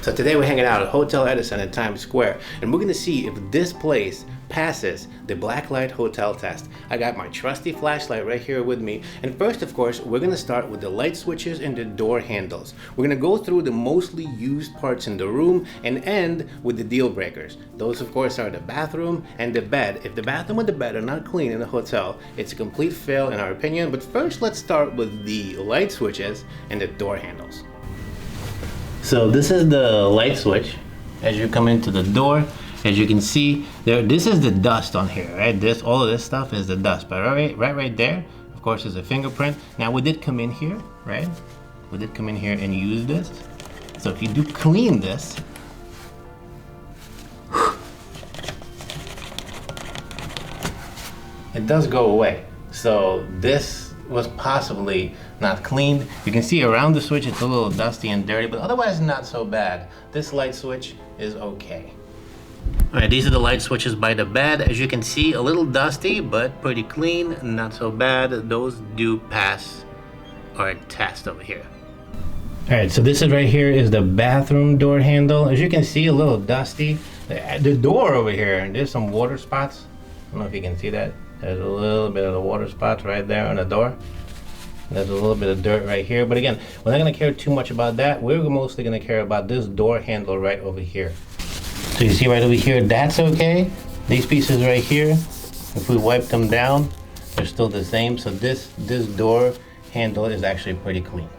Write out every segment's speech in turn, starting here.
So today we're hanging out at Hotel Edison in Times Square, and we're gonna see if this place passes the blacklight hotel test. I got my trusty flashlight right here with me, and first, of course, we're gonna start with the light switches and the door handles. We're gonna go through the mostly used parts in the room and end with the deal breakers. Those, of course, are the bathroom and the bed. If the bathroom and the bed are not clean in a hotel, it's a complete fail in our opinion. But first, let's start with the light switches and the door handles. So this is the light switch. As you come into the door, as you can see there, this is the dust on here, right? All of this stuff is the dust, but right there, of course, is a fingerprint. Now we did come in here, right? We did come in here and use this. So if you do clean this, it does go away. So this was possibly not cleaned. You can see around the switch it's a little dusty and dirty, but otherwise not so bad. This light switch is okay. All right, these are the light switches by the bed. As you can see, a little dusty, but pretty clean, not so bad. Those do pass our test over here. All right, so this is right here is the bathroom door handle. As you can see, a little dusty. The door over here, and there's some water spots. I don't know if you can see that. There's a little bit of the water spots right there on the door. There's a little bit of dirt right here. But again, we're not gonna care too much about that. We're mostly gonna care about this door handle right over here. So you see right over here, that's okay. These pieces right here, if we wipe them down, they're still the same. So this door handle is actually pretty clean.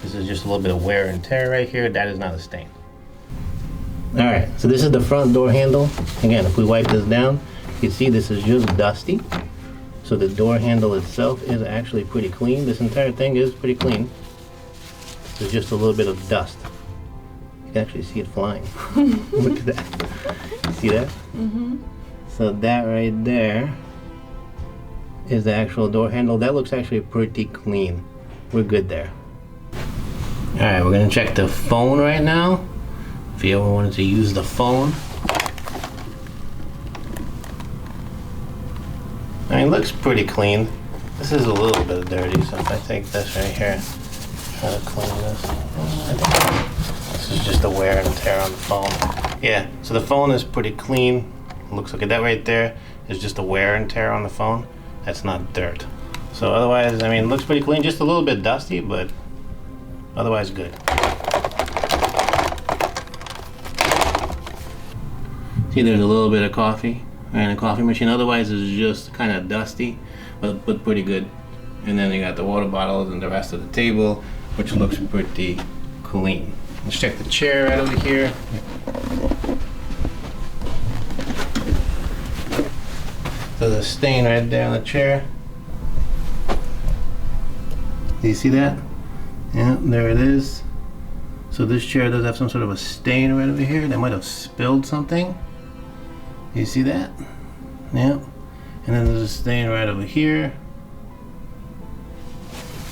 This is just a little bit of wear and tear right here. That is not a stain. All right, so this is the front door handle. Again, if we wipe this down, you can see this is just dusty. So the door handle itself is actually pretty clean. This entire thing is pretty clean. There's just a little bit of dust. You can actually see it flying. Look at that. You see that? Mm-hmm. So that right there is the actual door handle. That looks actually pretty clean. We're good there. All right, we're gonna check the phone right now. If you ever wanted to use the phone. I mean, it looks pretty clean. This is a little bit dirty, so if I take this right here, try to clean this. I think this is just a wear and tear on the phone. Yeah, so the phone is pretty clean. Looks like that right there is just a wear and tear on the phone. That's not dirt. So otherwise, I mean, it looks pretty clean. Just a little bit dusty, but otherwise good. See, there's a little bit of coffee and a coffee machine. Otherwise it's just kind of dusty, but pretty good. And then you got the water bottles and the rest of the table, which looks pretty clean. Let's check the chair right over here. There's a stain right there on the chair. Do you see that? Yeah, there it is. So this chair does have some sort of a stain right over here. They might have spilled something. You see that? Yeah. And then there's a stain right over here.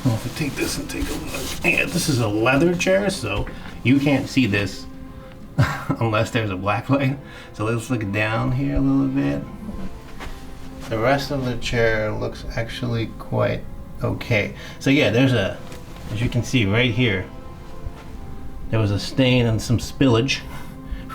Well, if I take this and take a look. Yeah, this is a leather chair, so you can't see this unless there's a black light. So let's look down here a little bit. The rest of the chair looks actually quite okay. So yeah, there's a, as you can see right here, there was a stain and some spillage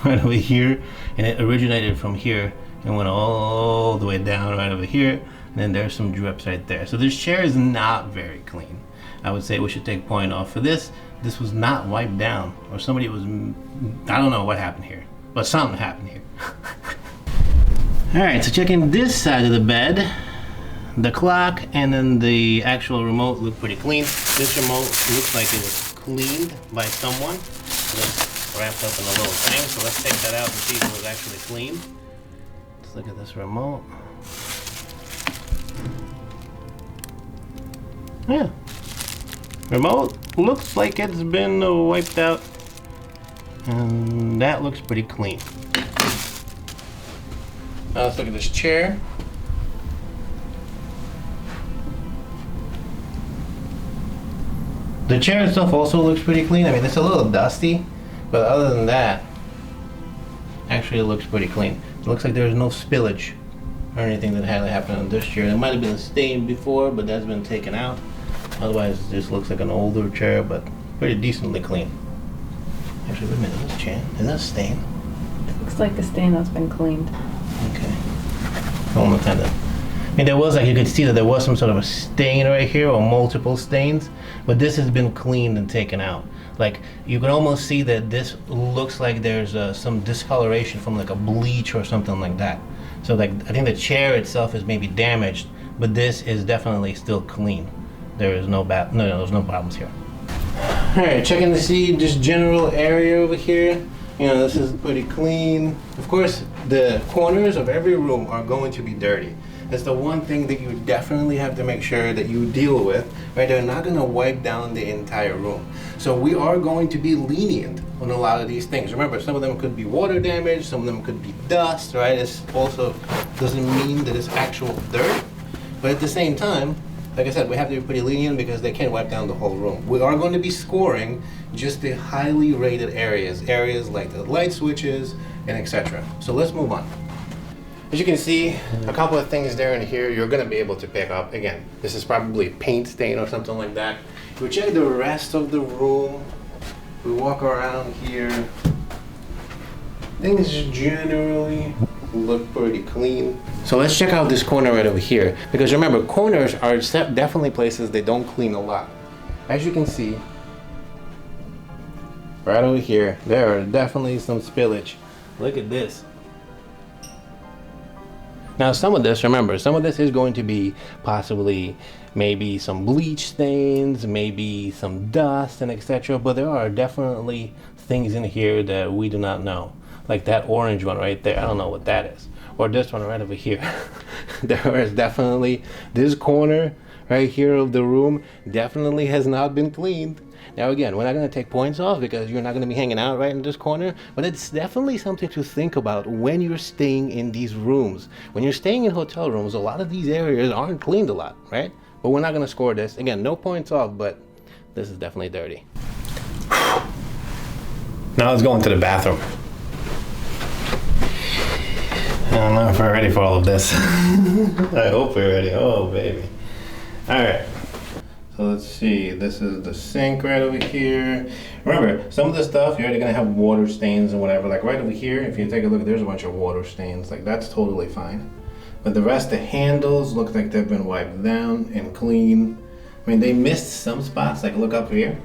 right over here, and it originated from here and went all the way down right over here, and then there's some drips right there. So this chair is not very clean. I would say we should take point off for this. This was not wiped down, or somebody was, I don't know what happened here, but something happened here. All right, so checking this side of the bed, the clock and then the actual remote look pretty clean. This remote looks like it was cleaned by someone. It's wrapped up in a little thing, so let's take that out and see if it was actually clean. Let's look at this remote. Yeah, remote looks like it's been wiped out, and that looks pretty clean. Now let's look at this chair. The chair itself also looks pretty clean. I mean, it's a little dusty, but other than that, actually it looks pretty clean. It looks like there's no spillage or anything that had happened on this chair. There might have been a stain before, but that's been taken out. Otherwise, it just looks like an older chair, but pretty decently clean. Actually, wait a minute, this chair, is that a stain? Looks like a stain that's been cleaned. Okay. One more time then. I mean, there was, like, you could see that there was some sort of a stain right here, or multiple stains, but this has been cleaned and taken out. Like, you can almost see that this looks like there's some discoloration from like a bleach or something like that. So like, I think the chair itself is maybe damaged, but this is definitely still clean. There is no there's no problems here. All right, checking to see just general area over here. You know, this is pretty clean. Of course, the corners of every room are going to be dirty. That's the one thing that you definitely have to make sure that you deal with, right? They're not gonna wipe down the entire room. So we are going to be lenient on a lot of these things. Remember, some of them could be water damage, some of them could be dust, right? It also doesn't mean that it's actual dirt. But at the same time, like I said, we have to be pretty lenient because they can't wipe down the whole room. We are going to be scoring just the highly rated areas like the light switches and etc. So let's move on. As you can see, a couple of things there and here you're going to be able to pick up. Again, this is probably a paint stain or something like that. If we check the rest of the room, we walk around here, things generally look pretty clean. So let's check out this corner right over here, because remember, corners are definitely places they don't clean a lot. As you can see, right over here, there are definitely some spillage. Look at this. Now some of this, remember, some of this is going to be possibly maybe some bleach stains, maybe some dust and etc. But there are definitely things in here that we do not know. Like that orange one right there, I don't know what that is. Or this one right over here. There is definitely, this corner right here of the room definitely has not been cleaned. Now again, we're not going to take points off because you're not going to be hanging out right in this corner, but it's definitely something to think about when you're staying in these rooms. When you're staying in hotel rooms, a lot of these areas aren't cleaned a lot, right? But we're not going to score this. Again, no points off, but this is definitely dirty. Now let's go into the bathroom. I don't know if we're ready for all of this. I hope we're ready. Oh, baby. All right. So let's see, this is the sink right over here. Remember, some of the stuff, you're already gonna have water stains and whatever. Like right over here, if you take a look, there's a bunch of water stains. Like that's totally fine. But the rest, the handles look like they've been wiped down and clean. I mean, they missed some spots, like look up here.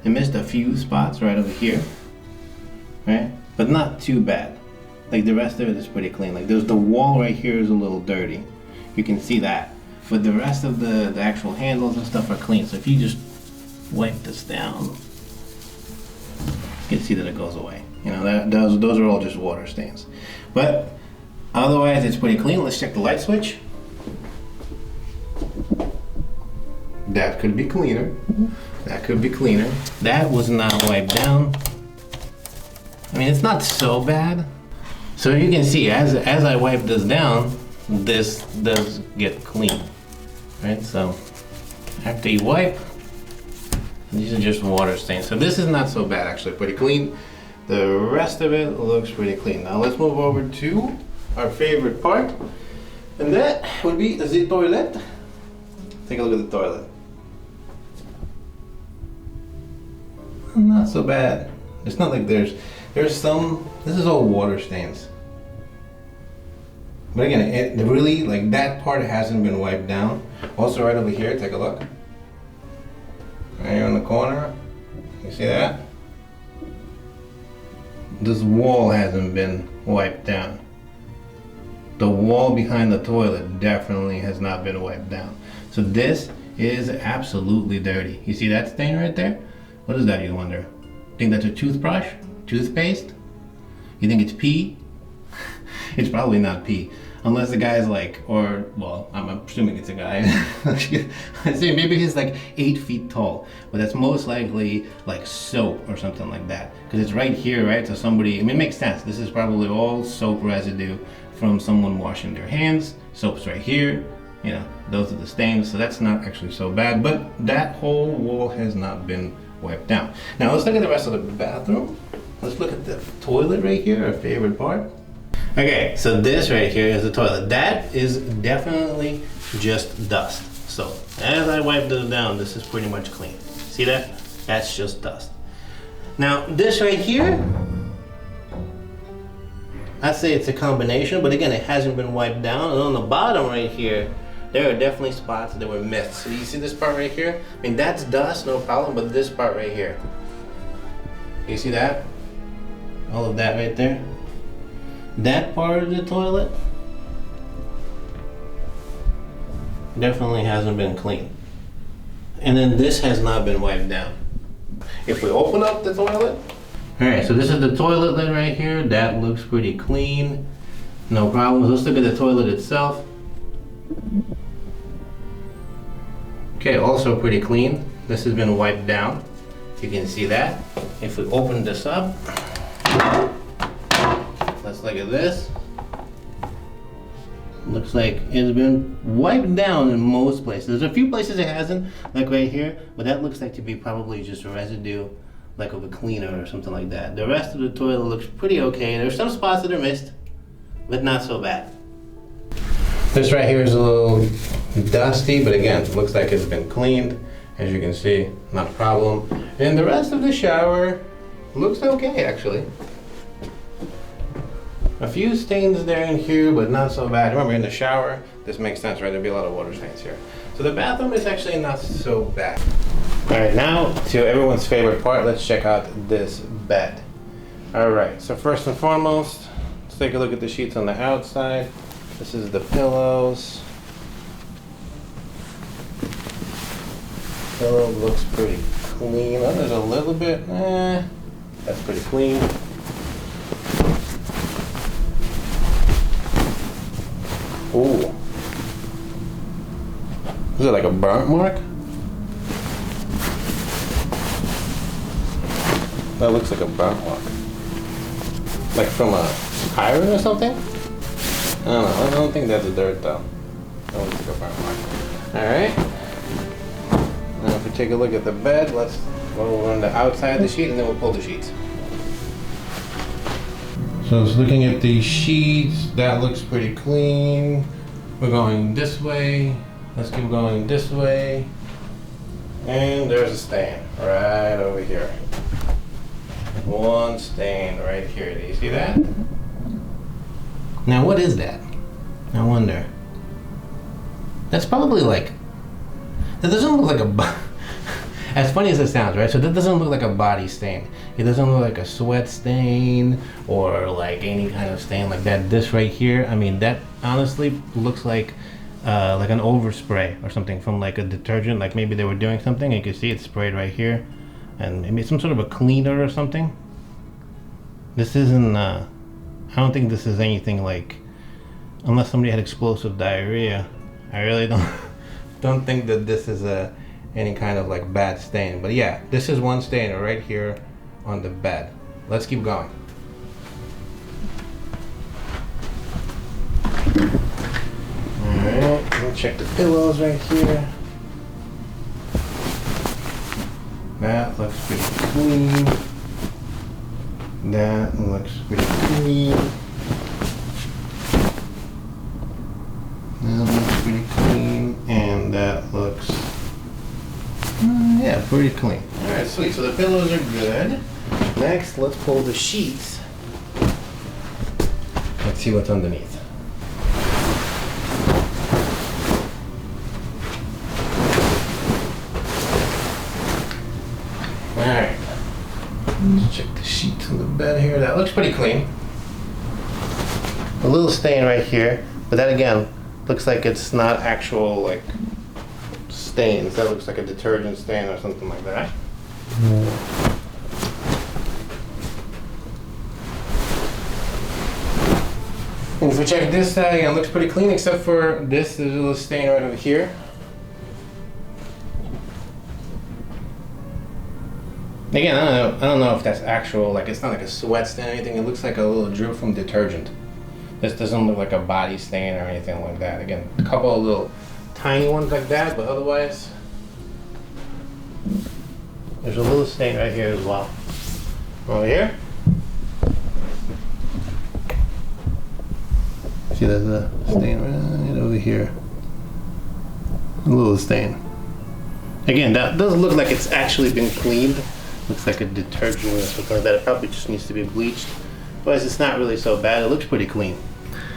They missed a few spots right over here, right? But not too bad. Like the rest of it is pretty clean. Like there's the wall right here is a little dirty. You can see that. But the rest of the actual handles and stuff are clean. So if you just wipe this down, you can see that it goes away. You know, those are all just water stains. But otherwise, it's pretty clean. Let's check the light switch. That could be cleaner. That could be cleaner. That was not wiped down. I mean, it's not so bad. So you can see, as I wipe this down, this does get clean. Right, so after you wipe, these are just water stains. So this is not so bad, actually, pretty clean. The rest of it looks pretty clean. Now let's move over to our favorite part, and that would be the toilet. Take a look at the toilet. Not so bad. It's not like there's some, this is all water stains. But again, it really, like that part hasn't been wiped down. Also right over here, take a look. Right here in the corner, you see that? This wall hasn't been wiped down. The wall behind the toilet definitely has not been wiped down. So this is absolutely dirty. You see that stain right there? What is that, you wonder? Think that's a toothbrush? Toothpaste? You think it's pee? It's probably not pee. Unless the guy's like, or, well, I'm assuming it's a guy. I'd say maybe he's like 8 feet tall, but that's most likely like soap or something like that. Because it's right here, right? So somebody, I mean, it makes sense. This is probably all soap residue from someone washing their hands. Soap's right here. You know, those are the stains. So that's not actually so bad, but that whole wall has not been wiped down. Now let's look at the rest of the bathroom. Let's look at the toilet right here, our favorite part. Okay, so this right here is the toilet. That is definitely just dust. So as I wipe this down, this is pretty much clean. See that? That's just dust. Now this right here, I'd say it's a combination, but again, it hasn't been wiped down. And on the bottom right here, there are definitely spots that were missed. So you see this part right here? I mean, that's dust, no problem, but this part right here. You see that? All of that right there? That part of the toilet definitely hasn't been cleaned. And then this has not been wiped down. If we open up the toilet, all right, so this is the toilet lid right here. That looks pretty clean. No problems. Let's look at the toilet itself. Okay, also pretty clean. This has been wiped down. You can see that. If we open this up, let's look at this. Looks like it's been wiped down in most places. There's a few places it hasn't, like right here, but that looks like to be probably just a residue, like of a cleaner or something like that. The rest of the toilet looks pretty okay. There's some spots that are missed, but not so bad. This right here is a little dusty, but again, it looks like it's been cleaned. As you can see, not a problem. And the rest of the shower looks okay, actually. A few stains there and here, but not so bad. Remember, in the shower, this makes sense, right? There'll be a lot of water stains here. So the bathroom is actually not so bad. All right, now to everyone's favorite part, let's check out this bed. All right, so first and foremost, let's take a look at the sheets on the outside. This is the pillows. Pillow looks pretty clean. Oh, there's a little bit, that's pretty clean. Ooh. Is it like a burnt mark? That looks like a burnt mark. Like from a iron or something? I don't know. I don't think that's dirt though. That looks like a burnt mark. Alright. Now if we take a look at the bed, let's go on the outside of the sheet and then we'll pull the sheets. So it's looking at the sheets, that looks pretty clean. We're going this way. Let's keep going this way. And there's a stain right over here. One stain right here. Do you see that? Now what is that? I wonder. That's probably like, that doesn't look like a as funny as it sounds, right? So that doesn't look like a body stain. It doesn't look like a sweat stain or like any kind of stain like that. This right here, I mean, that honestly looks like an overspray or something from like a detergent. Like maybe they were doing something. You can see it's sprayed right here, and maybe some sort of a cleaner or something. This isn't. I don't think this is anything like, unless somebody had explosive diarrhea. I really don't think that this is any kind of like bad stain. But yeah, this is one stain right here on the bed. Let's keep going. Alright, we'll check the pillows right here. That looks pretty clean. That looks pretty clean. That looks pretty clean. And that looks yeah, pretty clean. Alright, sweet. So the pillows are good. Next, let's pull the sheets. Let's see what's underneath. Alright. Let's check the sheets on the bed here. That looks pretty clean. A little stain right here, but that again looks like it's not actual like stains. That looks like a detergent stain or something like that. And if we check this side, again, it looks pretty clean except for this. There's a little stain right over here. Again, I don't know if that's actual, like it's not like a sweat stain or anything. It looks like a little drip from detergent. This doesn't look like a body stain or anything like that. Again, a couple of little tiny ones like that, but otherwise, there's a little stain right here as well. Over here. See, there's a stain right over here. A little stain. Again, that doesn't look like it's actually been cleaned. looks like a detergent or something like that. It probably just needs to be bleached. But it's not really so bad. It looks pretty clean.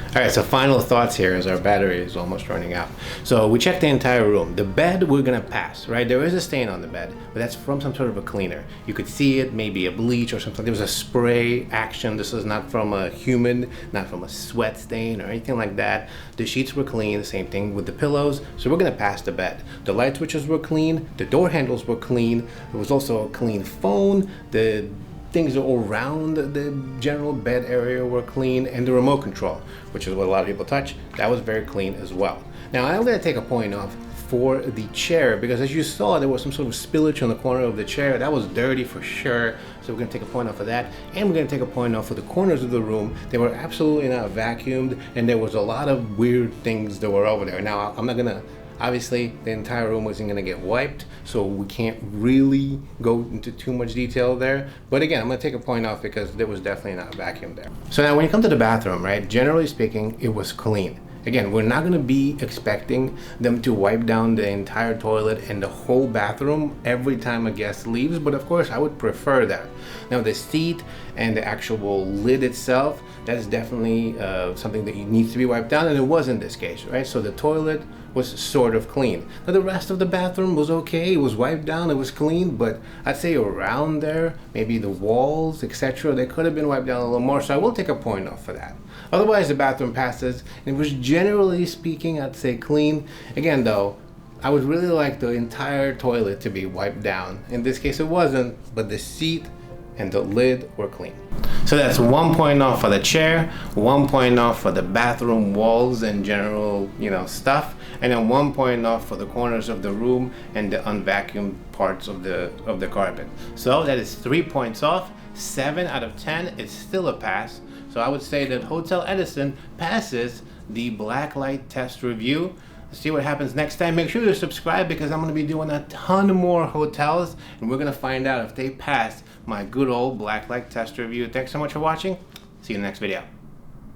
All right, so final thoughts here as our battery is almost running out. So we checked the entire room. The bed we're gonna pass, right? There is a stain on the bed, but that's from some sort of a cleaner. You could see it, maybe a bleach or something. There was a spray action. This is not from a human, not from a sweat stain or anything like that. The sheets were clean, the same thing with the pillows. So we're gonna pass the bed. The light switches were clean, the door handles were clean. There was also a clean phone. The things around the general bed area were clean, and the remote control, which is what a lot of people touch, that was very clean as well. Now I'm going to take a point off for the chair, because as you saw, there was some sort of spillage on the corner of the chair. That was dirty for sure, so we're going to take a point off of that, and we're going to take a point off for the corners of the room. They were absolutely not vacuumed, and there was a lot of weird things that were over there. Now I'm not going to, obviously the entire room wasn't going to get wiped, so we can't really go into too much detail there, but again, I'm going to take a point off because there was definitely not a vacuum there. So now when you come to the bathroom, right, generally speaking, it was clean. Again, we're not going to be expecting them to wipe down the entire toilet and the whole bathroom every time a guest leaves, but of course I would prefer that. Now the seat and the actual lid itself, that is definitely something that needs to be wiped down, and it was in this case, right? So the toilet was sort of clean. Now the rest of the bathroom was okay, it was wiped down, it was clean, but I'd say around there, maybe the walls, etc., they could have been wiped down a little more, so I will take a point off for that. Otherwise the bathroom passes, and it was generally speaking, I'd say clean. Again though, I would really like the entire toilet to be wiped down. In this case it wasn't, but the seat and the lid were clean. So that's 1 point off for the chair, 1 point off for the bathroom walls and general, stuff, and then 1 point off for the corners of the room and the unvacuumed parts of the carpet. So that is 3 points off. 7 out of 10 is still a pass. So I would say that Hotel Edison passes the blacklight test review. Let's see what happens next time. Make sure to subscribe, because I'm going to be doing a ton more hotels, and we're going to find out if they pass my good old blacklight test review. Thanks so much for watching. See you in the next video.